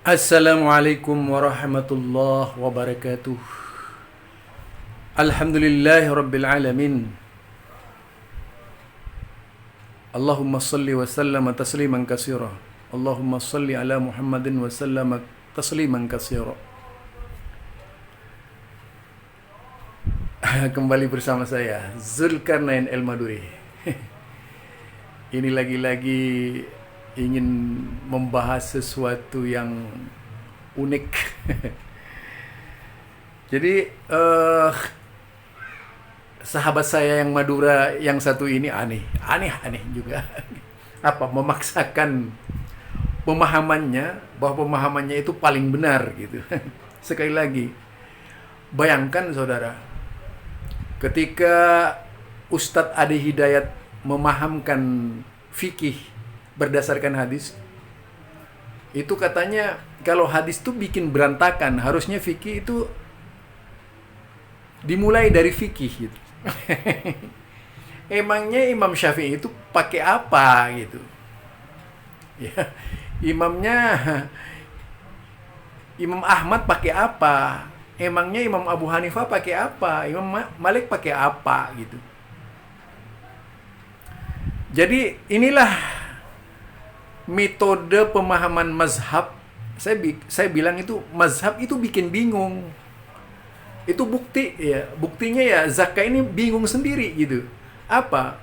Assalamualaikum warahmatullahi wabarakatuh. Alhamdulillahi rabbil alamin. Allahumma salli wa sallama tasliman katsira. Allahumma salli ala Muhammadin wa sallama tasliman katsira. Kembali bersama saya Zulkarnain El-Maduri. Ini lagi-lagi ingin membahas sesuatu yang unik. Jadi sahabat saya yang Madura yang satu ini aneh juga. Memaksakan pemahamannya bahwa pemahamannya itu paling benar gitu. Sekali lagi, bayangkan saudara, ketika Ustadz Adi Hidayat memahamkan fikih berdasarkan hadis, itu katanya kalau hadis itu bikin berantakan, harusnya fikih itu dimulai dari fikih gitu. Emangnya Imam Syafi'i itu pakai apa gitu? Ya, Imam Ahmad pakai apa? Emangnya Imam Abu Hanifah pakai apa? Imam Malik pakai apa gitu? Jadi inilah metode pemahaman mazhab. Saya bilang itu mazhab itu bikin bingung. Itu buktinya ya Zaka ini bingung sendiri gitu. Apa?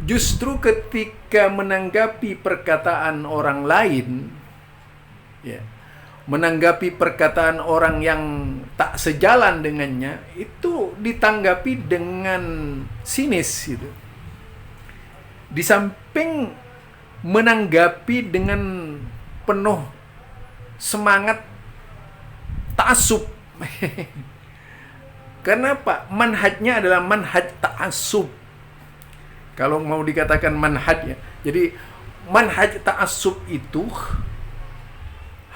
Justru ketika menanggapi perkataan orang lain, ya, menanggapi perkataan orang yang tak sejalan dengannya, itu ditanggapi dengan sinis gitu. Di samping menanggapi dengan penuh semangat ta'assub. Kenapa? Manhajnya adalah manhaj ta'assub. Kalau mau dikatakan manhaj ya. Jadi manhaj ta'assub itu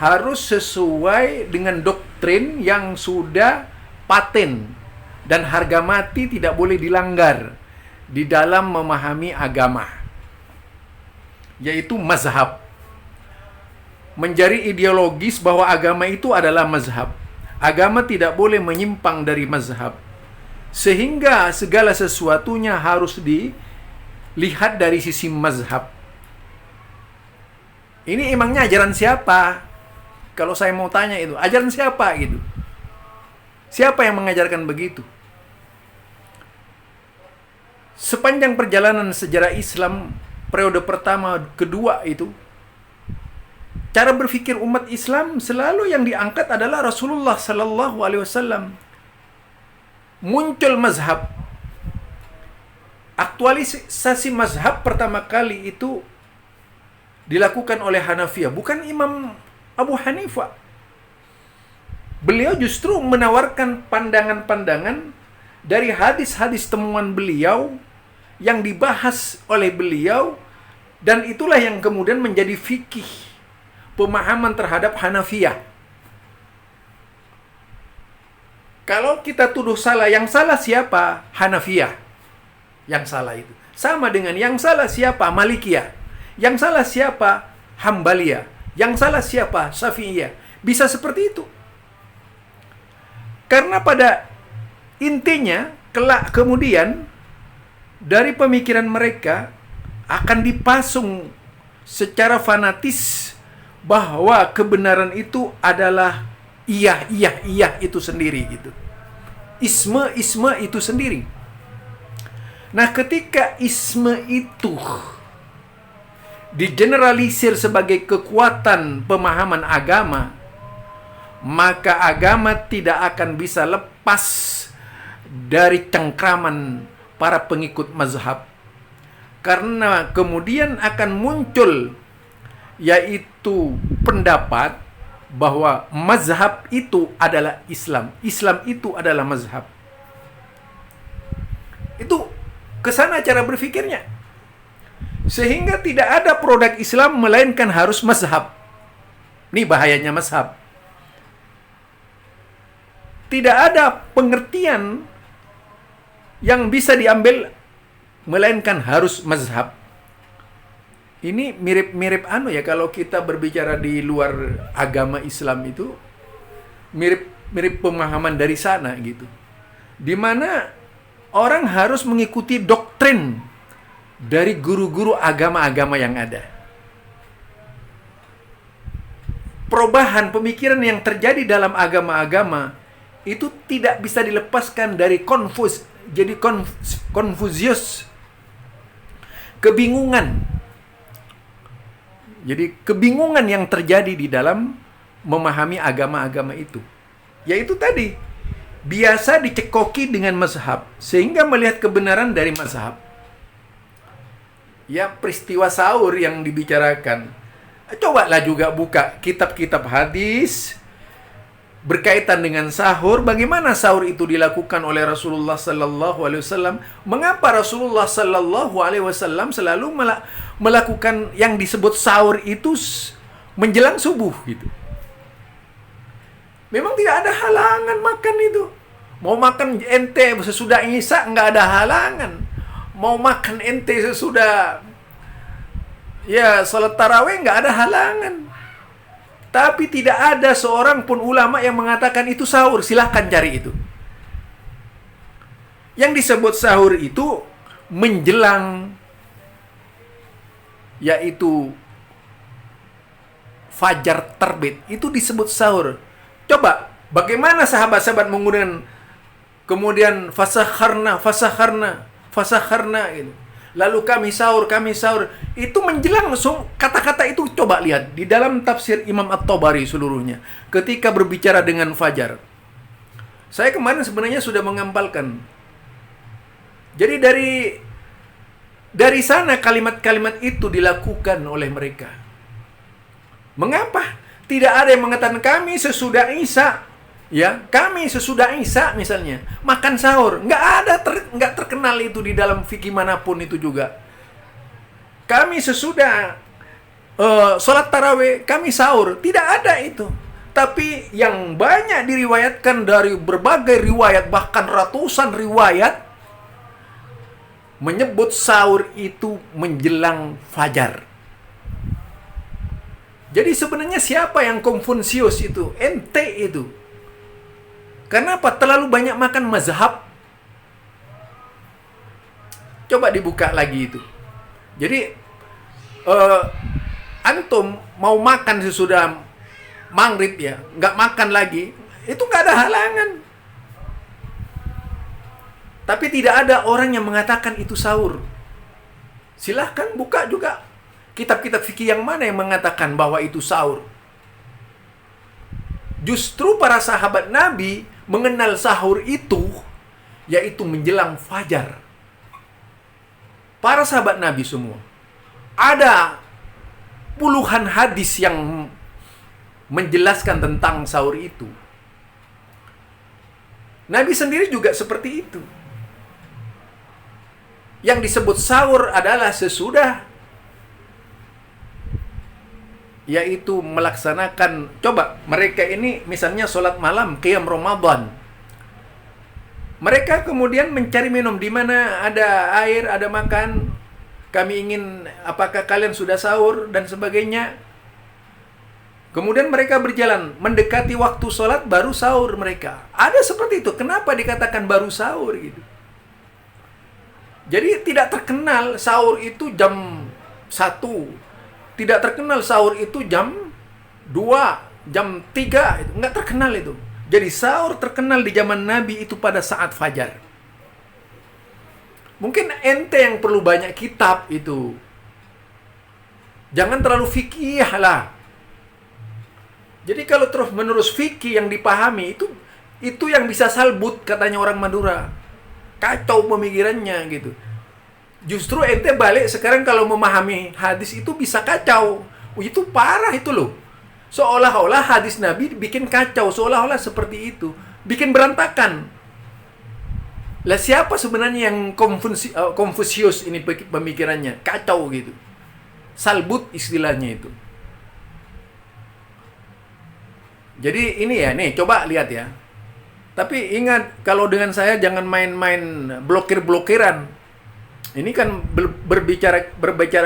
harus sesuai dengan doktrin yang sudah paten dan harga mati tidak boleh dilanggar di dalam memahami agama, yaitu mazhab. Menjadi ideologis bahwa agama itu adalah mazhab. Agama tidak boleh menyimpang dari mazhab. Sehingga segala sesuatunya harus dilihat dari sisi mazhab. Ini emangnya ajaran siapa? Kalau saya mau tanya itu, ajaran siapa gitu? Siapa yang mengajarkan begitu? Sepanjang perjalanan sejarah Islam periode pertama, kedua itu, cara berpikir umat Islam selalu yang diangkat adalah Rasulullah Sallallahu Alaihi Wasallam. Muncul mazhab. Aktualisasi mazhab pertama kali itu dilakukan oleh Hanafiyah, bukan Imam Abu Hanifah. Beliau justru menawarkan pandangan-pandangan dari hadis-hadis temuan beliau yang dibahas oleh beliau, dan itulah yang kemudian menjadi fikih pemahaman terhadap Hanafiyah. Kalau kita tuduh salah, yang salah siapa? Hanafiyah. Yang salah itu. Sama dengan yang salah siapa? Malikiyah. Yang salah siapa? Hambaliyah. Yang salah siapa? Syafi'iyah. Bisa seperti itu. Karena pada intinya, kelak kemudian dari pemikiran mereka akan dipasung secara fanatis bahwa kebenaran itu adalah iya itu sendiri gitu. Isme itu sendiri. Nah, ketika isme itu digeneralisir sebagai kekuatan pemahaman agama, maka agama tidak akan bisa lepas dari cengkraman para pengikut mazhab. Karena kemudian akan muncul yaitu pendapat bahwa mazhab itu adalah Islam, Islam itu adalah mazhab. Itu kesana cara berpikirnya. Sehingga tidak ada produk Islam melainkan harus mazhab. Ini bahayanya mazhab. Tidak ada pengertian yang bisa diambil melainkan harus mazhab. Ini mirip-mirip ya, kalau kita berbicara di luar agama Islam itu mirip pemahaman dari sana gitu. Di mana orang harus mengikuti doktrin dari guru-guru agama-agama yang ada. Perubahan pemikiran yang terjadi dalam agama-agama itu tidak bisa dilepaskan dari Konfusius, kebingungan. Jadi kebingungan yang terjadi di dalam memahami agama-agama itu, yaitu tadi biasa dicekoki dengan mazhab sehingga melihat kebenaran dari mazhab. Ya, peristiwa sahur yang dibicarakan, cobalah juga buka kitab-kitab hadis berkaitan dengan sahur, bagaimana sahur itu dilakukan oleh Rasulullah sallallahu alaihi wasallam, mengapa Rasulullah sallallahu alaihi wasallam selalu melakukan yang disebut sahur itu menjelang subuh gitu. Memang tidak ada halangan makan itu. Mau makan ente sesudah Isya nggak ada halangan. Mau makan ente sesudah salat tarawih nggak ada halangan. Tapi tidak ada seorang pun ulama yang mengatakan itu sahur. Silahkan cari itu. Yang disebut sahur itu menjelang, yaitu fajar terbit, itu disebut sahur. Coba, bagaimana sahabat-sahabat menggunakan kemudian fasakharna gitu. Lalu kami sahur. Itu menjelang kata-kata itu coba lihat di dalam tafsir Imam At-Tabari seluruhnya. Ketika berbicara dengan fajar. Saya kemarin sebenarnya sudah mengampalkan. Jadi dari sana kalimat-kalimat itu dilakukan oleh mereka. Mengapa? Tidak ada yang mengatakan kami sesudah Isya. Ya, kami sesudah Isya misalnya makan sahur, nggak terkenal itu di dalam fikih manapun itu juga. Kami sesudah sholat tarawih, kami sahur, tidak ada itu. Tapi yang banyak diriwayatkan dari berbagai riwayat, bahkan ratusan riwayat, menyebut sahur itu menjelang fajar. Jadi sebenarnya siapa yang Konfusius itu? Ente itu. Kenapa terlalu banyak makan mazhab? Coba dibuka lagi itu. Jadi antum mau makan sesudah maghrib ya, nggak makan lagi, itu nggak ada halangan. Tapi tidak ada orang yang mengatakan itu sahur. Silahkan buka juga kitab-kitab fikih yang mana yang mengatakan bahwa itu sahur. Justru para sahabat Nabi mengenal sahur itu, yaitu menjelang fajar. Para sahabat Nabi semua. Ada puluhan hadis yang menjelaskan tentang sahur itu. Nabi sendiri juga seperti itu. Yang disebut sahur adalah sesudah, yaitu melaksanakan, coba mereka ini misalnya sholat malam, qiyam Ramadan. Mereka kemudian mencari minum di mana ada air, ada makan. Kami ingin, apakah kalian sudah sahur dan sebagainya. Kemudian mereka berjalan, mendekati waktu sholat baru sahur mereka. Ada seperti itu. Kenapa dikatakan baru sahur gitu? Jadi tidak terkenal sahur itu jam 1. Tidak terkenal sahur itu jam 2, jam 3. Itu nggak terkenal itu. Jadi sahur terkenal di zaman Nabi itu pada saat fajar. Mungkin ente yang perlu banyak kitab itu. Jangan terlalu fikih lah. Jadi kalau terus menerus fikih yang dipahami itu yang bisa salbut katanya orang Madura. Kacau pemikirannya gitu. Justru ente balik sekarang kalau memahami hadis itu bisa kacau. Itu parah itu loh. Seolah-olah hadis Nabi bikin kacau, seolah-olah seperti itu. Bikin berantakan. Lah siapa sebenarnya yang Konfusius ini pemikirannya? Kacau gitu. Salbut istilahnya itu. Jadi ini ya, nih coba lihat ya. Tapi ingat, kalau dengan saya jangan main-main blokir-blokiran. Ini kan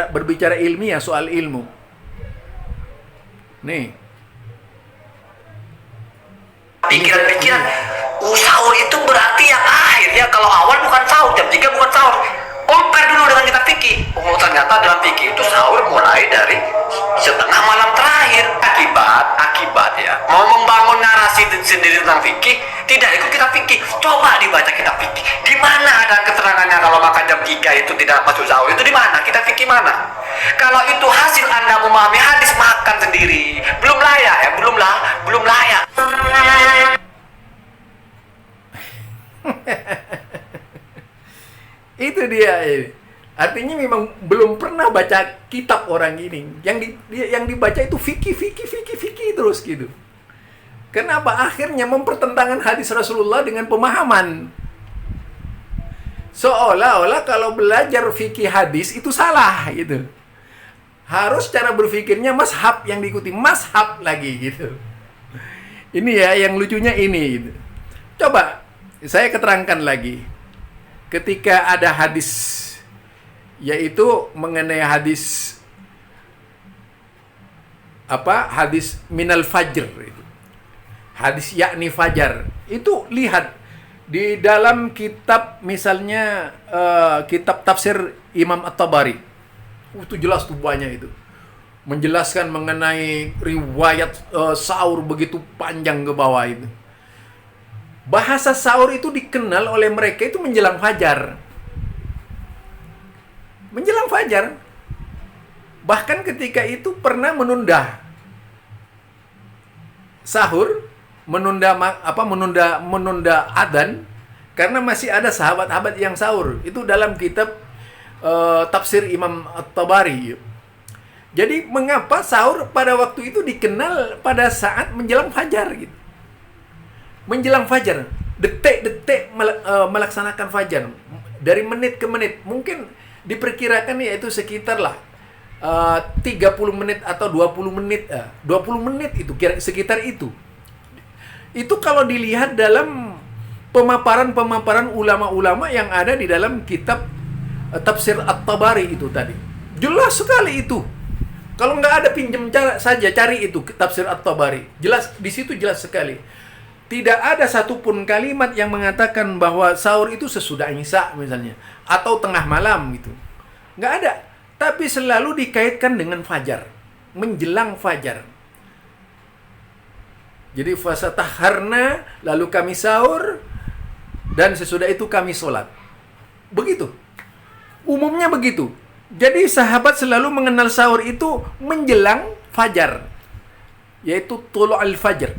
berbicara ilmiah soal ilmu. Nih. Pikiran-pikiran, sahur itu berarti yang akhirnya kalau awal bukan sahur, jam 3 bukan sahur. Compare dulu dengan kita fikih. Oh, ternyata dalam fikih itu sahur mulai dari setengah malam terakhir. Akibat ya. Mau membangun narasi sendiri tentang fikih, tidak ikut kita fikih. Coba dibaca kita fikih. Di mana ada keterangannya kalau makan jam 3 itu tidak masuk sahur? Itu di mana? Kita fikih mana? Kalau itu hasil Anda memahami hadis, makan sendiri. Belum layak ya, belum layak. Itu dia. Artinya memang belum pernah baca kitab orang ini. Yang dibaca itu fikih terus gitu. Kenapa akhirnya mempertentangkan hadis Rasulullah dengan pemahaman? Seolah-olah kalau belajar fikih hadis itu salah gitu. Harus cara berpikirnya mazhab yang diikuti, mazhab lagi gitu. Ini ya yang lucunya ini gitu. Coba saya keterangkan lagi. Ketika ada hadis, yaitu mengenai hadis hadis minal fajr itu. Hadis yakni fajar. Itu lihat di dalam kitab misalnya kitab tafsir Imam At-Tabari. Itu jelas tuh banyak itu. Menjelaskan mengenai riwayat sahur begitu panjang ke bawah itu. Bahasa sahur itu dikenal oleh mereka itu menjelang fajar. Menjelang fajar. Bahkan ketika itu pernah menunda sahur, menunda adzan karena masih ada sahabat-sahabat yang sahur. Itu dalam kitab tafsir Imam At-Tabari. Jadi mengapa sahur pada waktu itu dikenal pada saat menjelang fajar gitu. Menjelang fajar, detik-detik melaksanakan fajar dari menit ke menit. Mungkin diperkirakan yaitu sekitar 30 menit atau 20 menit. 20 menit itu sekitar itu. Itu kalau dilihat dalam pemaparan ulama-ulama yang ada di dalam kitab tafsir At-Tabari itu tadi. Jelas sekali itu. Kalau nggak ada pinjam saja cari itu tafsir At-Tabari. Jelas di situ jelas sekali. Tidak ada satupun kalimat yang mengatakan bahwa sahur itu sesudah Isya misalnya atau tengah malam gitu. Nggak ada. Tapi selalu dikaitkan dengan fajar, menjelang fajar. Jadi fasataharna, lalu kami sahur dan sesudah itu kami sholat. Begitu. Umumnya begitu. Jadi sahabat selalu mengenal sahur itu menjelang fajar, yaitu tulu al-fajr.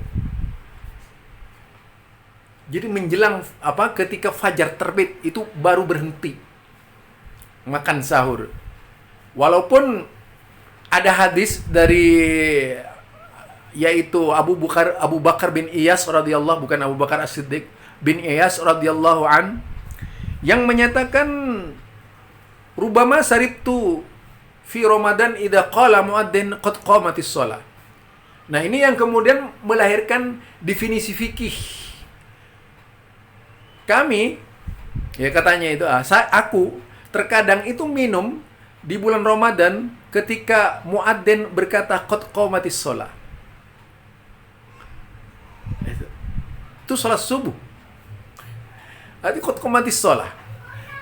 Jadi menjelang ketika fajar terbit itu baru berhenti makan sahur. Walaupun ada hadis dari yaitu Abu Bakar bin Iyas radhiyallahu, bukan Abu Bakar As-Siddiq, bin Iyas radhiyallahu an, yang menyatakan rubama saribtu fi Ramadan idza qala muadzin qad qamatis shalah. Nah, ini yang kemudian melahirkan definisi fikih. Kami, ya katanya itu, aku terkadang itu minum di bulan Ramadan ketika muadzin berkata qad qamatis shalah. Itu salat subuh. Arti qad qamatis shalah.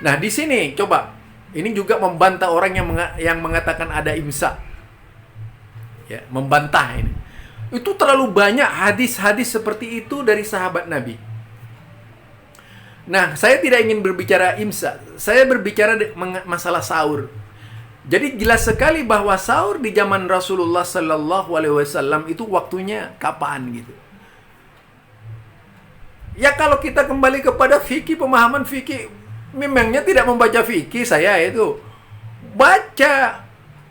Nah, di sini coba ini juga membantah orang yang mengatakan ada imsak. Ya, membantah ini. Itu terlalu banyak hadis-hadis seperti itu dari sahabat Nabi. Nah, saya tidak ingin berbicara imsak. Saya berbicara masalah sahur. Jadi jelas sekali bahwa sahur di zaman Rasulullah Sallallahu Alaihi Wasallam itu waktunya kapan gitu. Ya kalau kita kembali kepada fikih, pemahaman fikih, memangnya tidak membaca fikih saya itu baca,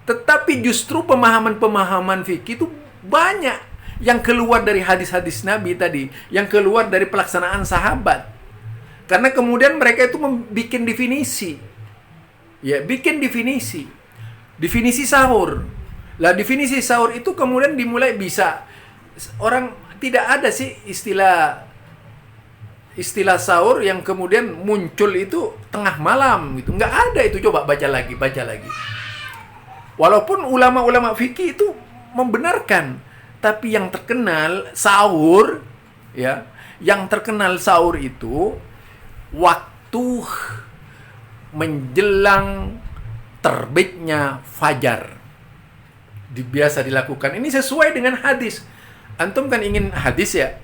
tetapi justru pemahaman-pemahaman fikih itu banyak yang keluar dari hadis-hadis Nabi tadi, yang keluar dari pelaksanaan sahabat. Karena kemudian mereka itu membuat definisi. Ya, bikin definisi. Definisi sahur. Lah definisi sahur itu kemudian dimulai bisa orang tidak ada sih istilah istilah sahur yang kemudian muncul itu tengah malam gitu. Nggak ada itu. Coba baca lagi. Walaupun ulama-ulama fikih itu membenarkan, tapi yang terkenal sahur, ya, yang terkenal sahur itu waktu menjelang terbitnya fajar. Biasa dilakukan. Ini sesuai dengan hadis. Antum kan ingin hadis ya?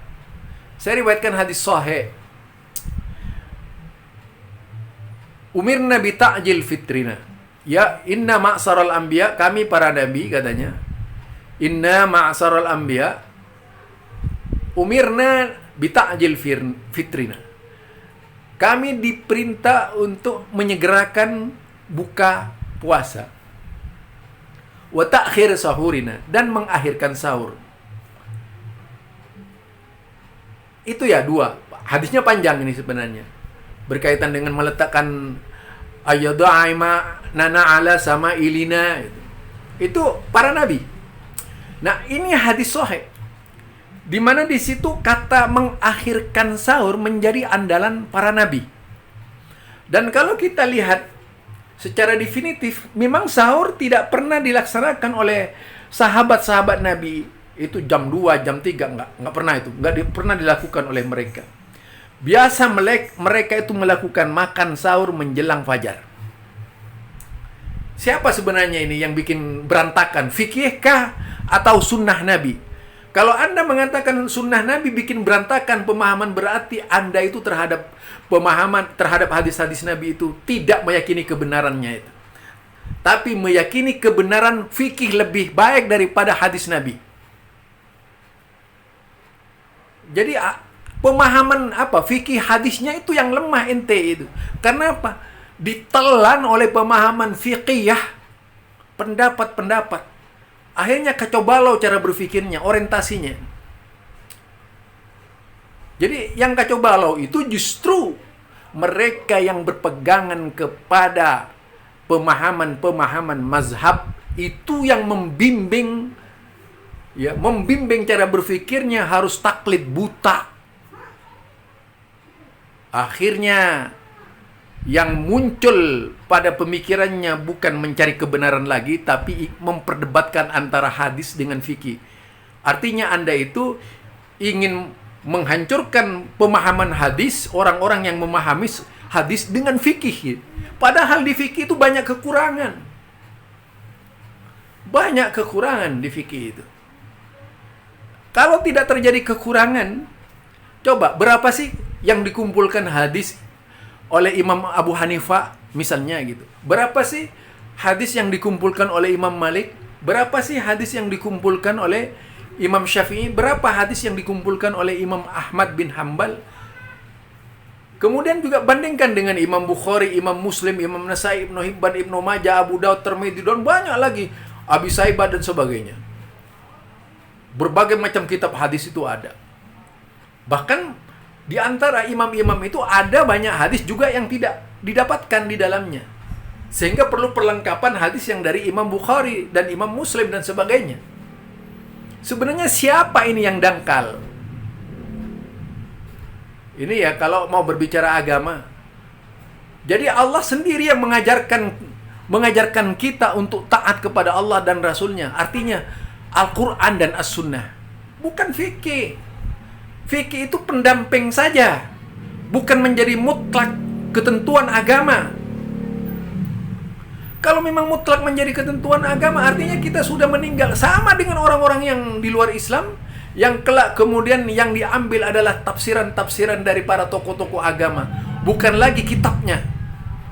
Saya riwayatkan hadis sahih. Umirna bi ta'jil fitrina. Ya, inna ma'saral anbiya, kami para nabi katanya. Inna ma'saral anbiya umirna bi ta'jil fitrina. Kami diperintah untuk menyegerakan buka puasa. Wa ta'khir sahurina, dan mengakhirkan sahur. Itu ya dua. Hadisnya panjang ini sebenarnya. Berkaitan dengan meletakkan ayyada'ima nana ala sama ilina. Itu para nabi. Nah, ini hadis sahih. Di mana di situ kata mengakhirkan sahur menjadi andalan para nabi. Dan kalau kita lihat secara definitif, memang sahur tidak pernah dilaksanakan oleh sahabat-sahabat Nabi. Itu jam 2, jam 3, nggak pernah itu. Pernah dilakukan oleh mereka. Biasa mereka itu melakukan makan sahur menjelang fajar. Siapa sebenarnya ini yang bikin berantakan? Fikih kah atau sunnah Nabi? Kalau Anda mengatakan sunnah Nabi bikin berantakan pemahaman, berarti Anda itu terhadap pemahaman, terhadap hadis-hadis Nabi itu tidak meyakini kebenarannya itu. Tapi meyakini kebenaran fikih lebih baik daripada hadis Nabi. Jadi pemahaman fikih hadisnya itu yang lemah ente itu. Karena apa? Ditelan oleh pemahaman fikih, pendapat-pendapat. Akhirnya kacau balau cara berpikirnya, orientasinya. Jadi yang kacau balau itu justru mereka yang berpegangan kepada pemahaman-pemahaman mazhab itu yang membimbing, ya, membimbing cara berpikirnya harus taklid buta. Akhirnya yang muncul pada pemikirannya bukan mencari kebenaran lagi, tapi memperdebatkan antara hadis dengan fikih. Artinya Anda itu ingin menghancurkan pemahaman hadis, orang-orang yang memahami hadis dengan fikih. Padahal di fikih itu banyak kekurangan. Banyak kekurangan di fikih itu. Kalau tidak terjadi kekurangan, coba berapa sih yang dikumpulkan hadis oleh Imam Abu Hanifah misalnya gitu. Berapa sih hadis yang dikumpulkan oleh Imam Malik? Berapa sih hadis yang dikumpulkan oleh Imam Syafi'i? Berapa hadis yang dikumpulkan oleh Imam Ahmad bin Hambal? Kemudian juga bandingkan dengan Imam Bukhari, Imam Muslim, Imam Nasai, Ibnu Hibban, Ibnu Majah, Abu Daud, Tirmidzi, dan banyak lagi, Abi Saibah dan sebagainya. Berbagai macam kitab hadis itu ada. Bahkan di antara imam-imam itu ada banyak hadis juga yang tidak didapatkan di dalamnya. Sehingga perlu perlengkapan hadis yang dari Imam Bukhari dan Imam Muslim dan sebagainya. Sebenarnya siapa ini yang dangkal? Ini ya kalau mau berbicara agama. Jadi Allah sendiri yang mengajarkan kita untuk taat kepada Allah dan Rasulnya. Artinya Al-Quran dan As-Sunnah. Bukan fikih. Fikih itu pendamping saja, bukan menjadi mutlak ketentuan agama. Kalau memang mutlak menjadi ketentuan agama, artinya kita sudah meninggal. Sama dengan orang-orang yang di luar Islam, yang kelak kemudian yang diambil adalah tafsiran-tafsiran dari para tokoh-tokoh agama, bukan lagi kitabnya.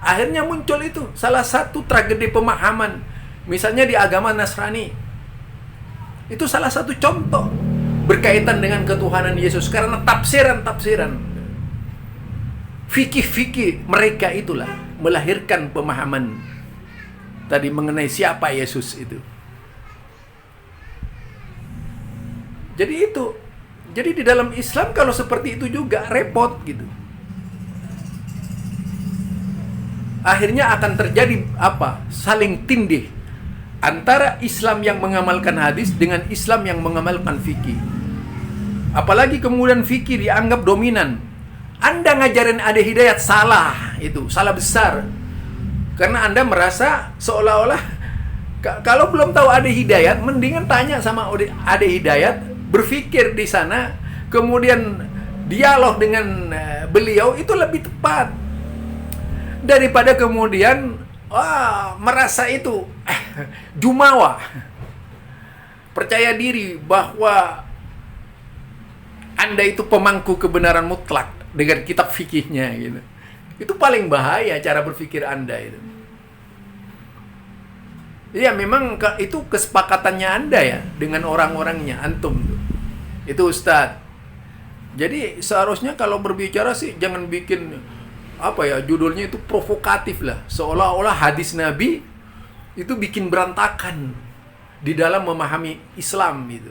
Akhirnya muncul itu salah satu tragedi pemahaman. Misalnya di agama Nasrani, itu salah satu contoh berkaitan dengan ketuhanan Yesus, karena tafsiran-tafsiran fikih-fikih mereka itulah melahirkan pemahaman tadi mengenai siapa Yesus itu. Jadi itu. Jadi di dalam Islam kalau seperti itu juga repot gitu. Akhirnya akan terjadi saling tindih antara Islam yang mengamalkan hadis dengan Islam yang mengamalkan fikih. Apalagi kemudian fikih dianggap dominan. Anda ngajarin Ade Hidayat salah, itu salah besar. Karena Anda merasa seolah-olah kalau belum tahu Ade Hidayat, mendingan tanya sama Ade Hidayat, berpikir di sana, kemudian dialog dengan beliau itu lebih tepat daripada kemudian merasa itu jumawa, percaya diri bahwa Anda itu pemangku kebenaran mutlak dengan kitab fikihnya gitu. Itu paling bahaya cara berpikir Anda itu. Iya, memang itu kesepakatannya Anda ya dengan orang-orangnya, antum tuh. Itu Ustadz. Jadi seharusnya kalau berbicara sih jangan bikin judulnya itu provokatif lah, seolah-olah hadis Nabi itu bikin berantakan di dalam memahami Islam itu.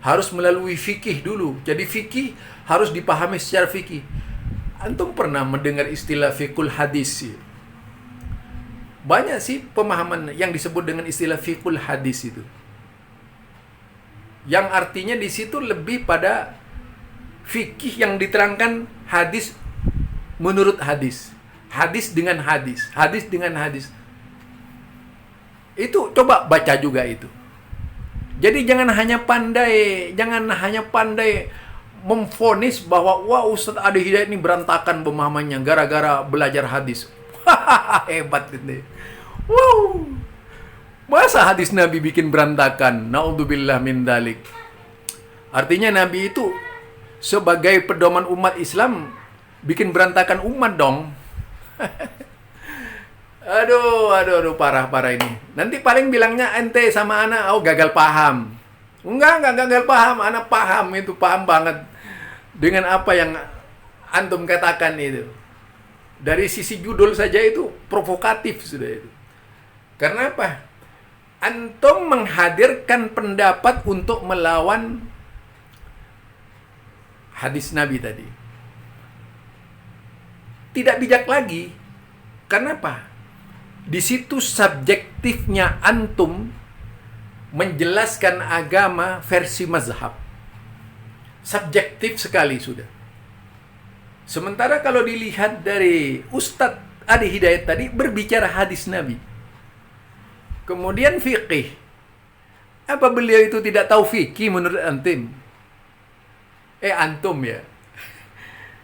Harus melalui fikih dulu. Jadi fikih harus dipahami secara fikih. Antum pernah mendengar istilah fikul hadis? Banyak sih pemahaman yang disebut dengan istilah fikul hadis itu. Yang artinya di situ lebih pada fikih yang diterangkan hadis menurut hadis. Hadis dengan hadis. Hadis dengan hadis. Itu coba baca juga itu. Jadi jangan hanya pandai memvonis bahwa wah Ustadz Ade Hidayat ini berantakan pemahamannya gara-gara belajar hadis. Hebat ini. Wow. Masa hadis Nabi bikin berantakan? Naudzubillah min dalik. Artinya Nabi itu sebagai pedoman umat Islam bikin berantakan umat dong. Aduh, parah ini. Nanti paling bilangnya ente sama anak, gagal paham. Enggak gagal paham, anak paham itu, paham banget dengan apa yang antum katakan itu. Dari sisi judul saja itu provokatif sudah itu. Karena apa? Antum menghadirkan pendapat untuk melawan hadis Nabi tadi. Tidak bijak lagi. Karena apa? Di situ subjektifnya antum menjelaskan agama versi mazhab. Subjektif sekali sudah. Sementara kalau dilihat dari Ustadz Ade Hidayat tadi berbicara hadis Nabi. Kemudian fikih. Apa beliau itu tidak tahu fikih menurut antum? Antum ya.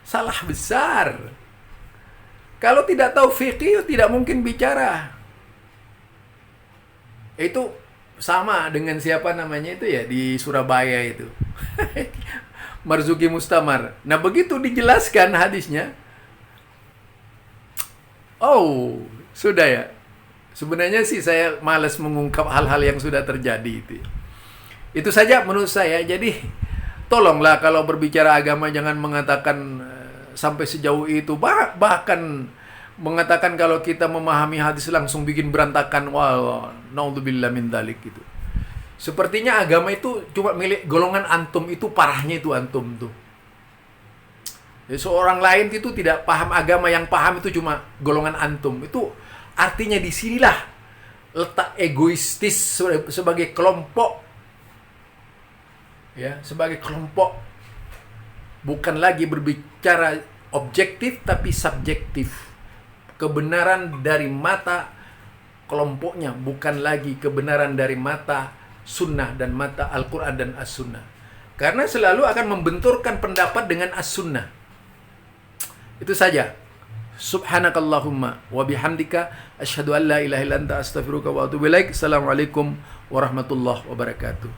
Salah besar. Kalau tidak tahu fikih tidak mungkin bicara. Itu sama dengan siapa namanya itu ya di Surabaya itu. Marzuki Mustamar. Nah, begitu dijelaskan hadisnya. Sudah ya. Sebenarnya sih saya malas mengungkap hal-hal yang sudah terjadi itu. Itu saja menurut saya. Jadi tolonglah kalau berbicara agama jangan mengatakan sampai sejauh itu. Bahkan mengatakan kalau kita memahami hadis langsung bikin berantakan. Wah, naudzubillah min dzalik gitu. Sepertinya agama itu cuma milik golongan antum, itu parahnya itu antum tuh. Jadi seorang lain itu tidak paham agama, yang paham itu cuma golongan antum. Itu artinya disinilah letak egoistis sebagai kelompok. Ya, sebagai kelompok. Bukan lagi berbicara objektif tapi subjektif. Kebenaran dari mata kelompoknya, bukan lagi kebenaran dari mata sunnah dan mata Al-Quran dan As-Sunnah. Karena selalu akan membenturkan pendapat dengan As-Sunnah. Itu saja. Subhanakallahumma wa bihamdika asyhadu an la ilaha illa anta astaghfiruka wa atubu ilaik. Assalamualaikum warahmatullahi wabarakatuh.